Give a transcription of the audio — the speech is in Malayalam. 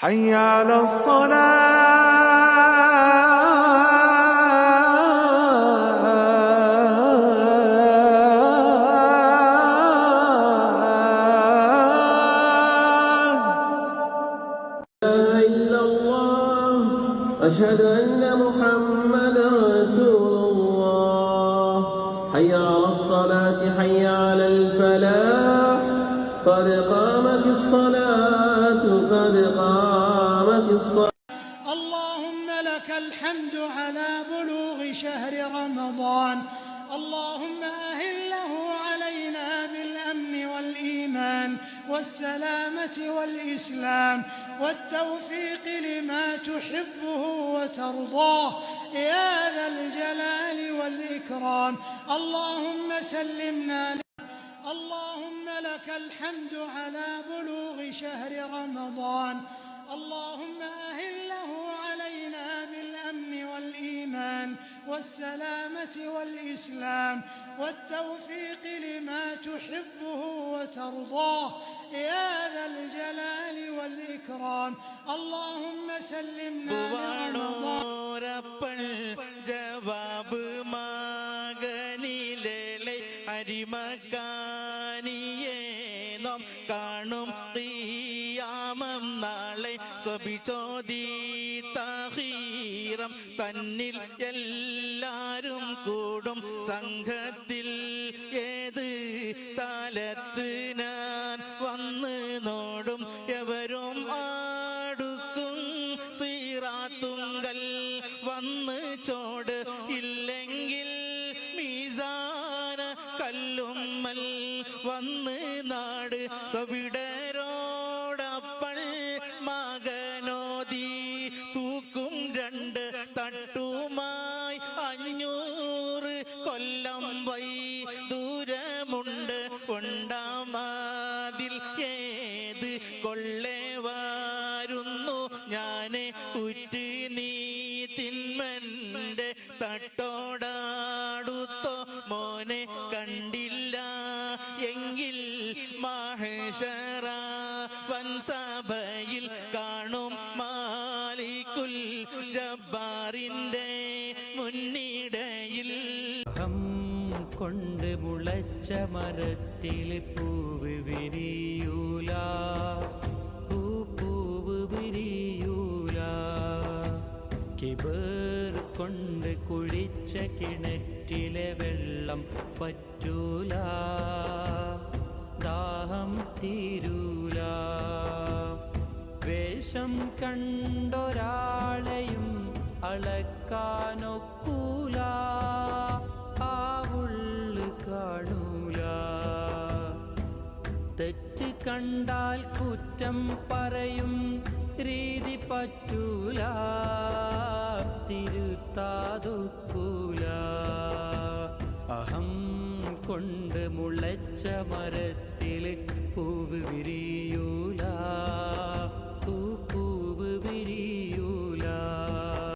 حي على الصلاة. أشهد أن محمدا رسول الله. حي على الصلاة حي على الفلاح قد قامت الصلاة قد قامت الصلاة. اللهم لك الحمد على بلوغ شهر رمضان، اللهم أهله علينا بالأمن والإيمان والسلامة والإسلام والتوفيق لما تحبه وترضاه يا ذا الجلال والإكرام. اللهم سلمنا اللهم لك الحمد على بلوغ شهر رمضان، اللهم أهله علينا بالأمن والإيمان والسلامة والإسلام والتوفيق لما تحبه وترضاه يا ذا الجلال والإكرام. اللهم سلمنا ജവാബ് മകനിലെ അരിമക്കാനിയെ നാം കാണും ഖിയാമം നാളെ സ്വബിചോദീതഹീറം തന്നിൽ എല്ലാരും കൂടും സംഘത്തിൽ ഏത് താലത്ത് ഞാൻ വന്ന് നോടും എവരും ആടുക്കും സീറാത്തുങ്കൽ വന്ന് ചോട് ഇല്ലെങ്കിൽ മീസാന കല്ലുമ്മൽ വന്ന് നാട് സവിടരോടപ്പൾ മകനോദി തൂക്കും രണ്ട് തട്ടുമായി 500 കൊല്ലം വൈ ദൂരമുണ്ട് കൊണ്ടാമതിൽ ഏത് കൊള്ളേ വരുന്നു ഞാന് ഉറ്റ് നീ തിന്മന്റെ തട്ടോടാടുത്തോ മോനെ കണ്ടില്ല എങ്കിൽ മഹ്ശറ വൻസഭയിൽ കാണും മാലിക്കുൽ ജബ്ബാറിന്റെ മുന്നിടയിൽ. കൊണ്ട് മുളച്ച മരത്തിൽ പൂവ് വിരിയൂല, പൂവ് വിരിയൂല. കിബർ കൊണ്ട് കുഴിച്ച കിണറ്റിലെ വെള്ളം പറ്റൂല, ദാഹം തീരൂല. വേഷം കണ്ടൊരാളെയും അളക്കാനൊക്കൂല, ആ ഉള്ളു കാണൂല. തെറ്റ് കണ്ടാൽ കുറ്റം പറയും രീതി പറ്റൂല, തിരുത്താതൊക്കൂല. അഹം കൊണ്ട് മുളച്ച മരത്തിൽ പൂവ് വിരിയൂല.